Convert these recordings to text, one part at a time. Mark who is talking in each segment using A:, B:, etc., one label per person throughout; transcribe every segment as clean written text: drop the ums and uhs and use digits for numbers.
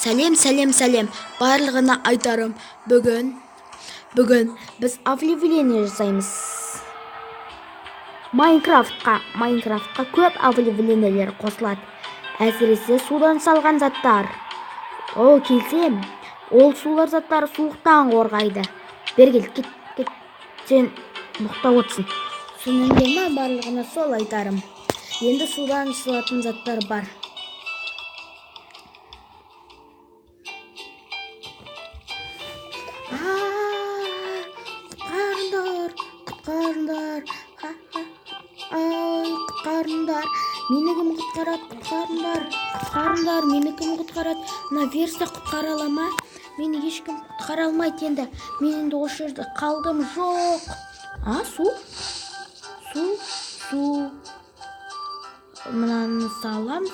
A: Сәлем. Барлығына айтарым. Бүгін біз объявление жасаймыз. Майнкрафтқа көп объявлениелер қосылады. Әсіресе судан салған заттар. Ол келсем, ол сулар заттары суықтан қорғайды. Бергел, кет. Сен мұқтап отырсың. Сенімде ма, барлығына сол айтарым. Енді судан салатын заттар бар. Құтқарыңдар. Мені кім құтқарады? Құтқарыңдар. Мені кім құтқарады? Мына версия құтқара ала ма? Мені ешкім құтқара алмайды енді. Мен енді осы жерде қалдым. Жоқ. Су. Мынаны салам.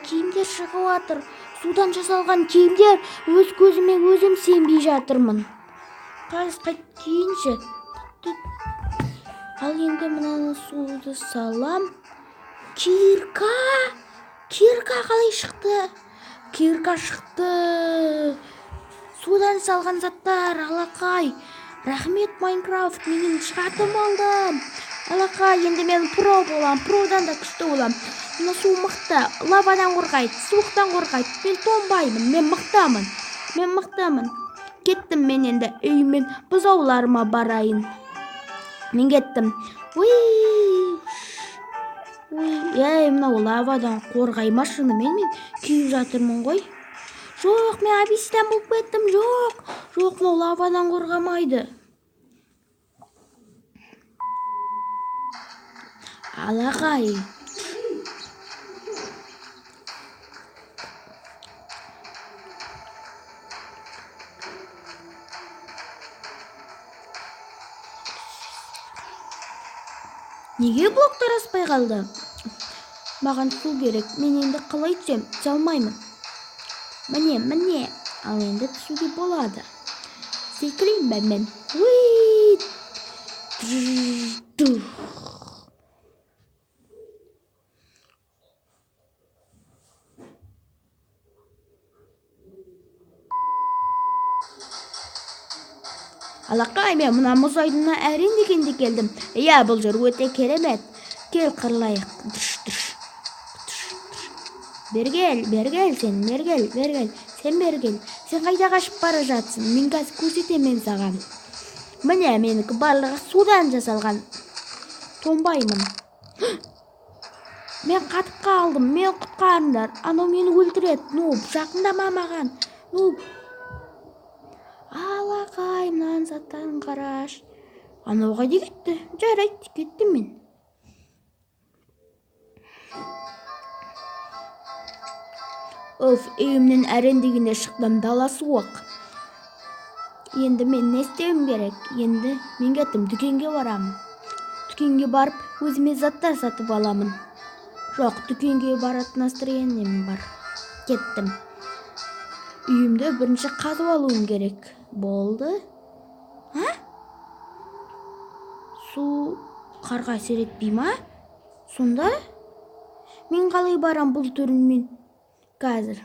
A: Киімдер шығып жатыр. Судан жасалған киімдер. Өз көзіме өзім сенбей жатырмын. Қайт киінші. Ал енді мынаны суды салам. Кирка қалай шықты? Кирка шықты. Судан салған заттар, алақай. Рахмет, Майнкрафт, менің шығатым алдым. Алақай, енді мен про болам, продан да күшті болам. Мына су мықты, лавадан қорғайды, суықтан қорғайды. Мен тонбаймын, мен мықтамын. Кеттім мен енді үймен бұзауларыма барайын. Мен кеттім. Мынау лавадан қорғайма шынымен мен күйіп жатырмын ғой. Жоқ, мен обезьян болып кеттім. Жоқ, мынау лавадан қорғамайды. Алағай. Неге блоктар аспай қалды? Маған су керек. Мен енді қалай түсем? Түсе алмаймын. Міне. Ал енді түсуге болады. Секірейін бе мен? Алақай, мен мына мұз айдынына әрең дегенде келдім. Бұл жер өте керемет. Кел қырлайық. Бергел, сен бергел. Сен қайда қашып бара жатсың? Мен қазір көрсетемін саған. Міне менікі барлығы судан жасалған. Тонбаймын. Мен қатып қалдым. Мен құтқарыңдар. Анау мені өлтіреді. Нуб, жақындама маған. Нуб. Алақай, мынаны заттарын қараш. Анауға де кетті. Жарайды, кеттім мен. Үйімнен әрен дегенде шықтым, дала суық. Енді мен не істеуім керек? Енді мен кеттім, дүкенге барамын. Дүкенге барып, өзіме заттар сатып аламын. Жоқ, дүкенге баратын настроением бар. Кеттім. Үйімді бірінші қазып алуым керек. Болды. Су қарға әсер етпей ма? Сонда мен қалай барам бұл түрінмен? Қазір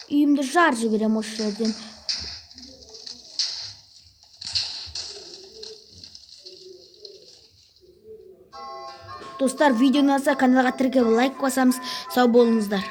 A: үйімді жар жіберем осы жерден. Достар, видеоны алса каналға тіркеліп лайк басамыз. Сау болыңыздар.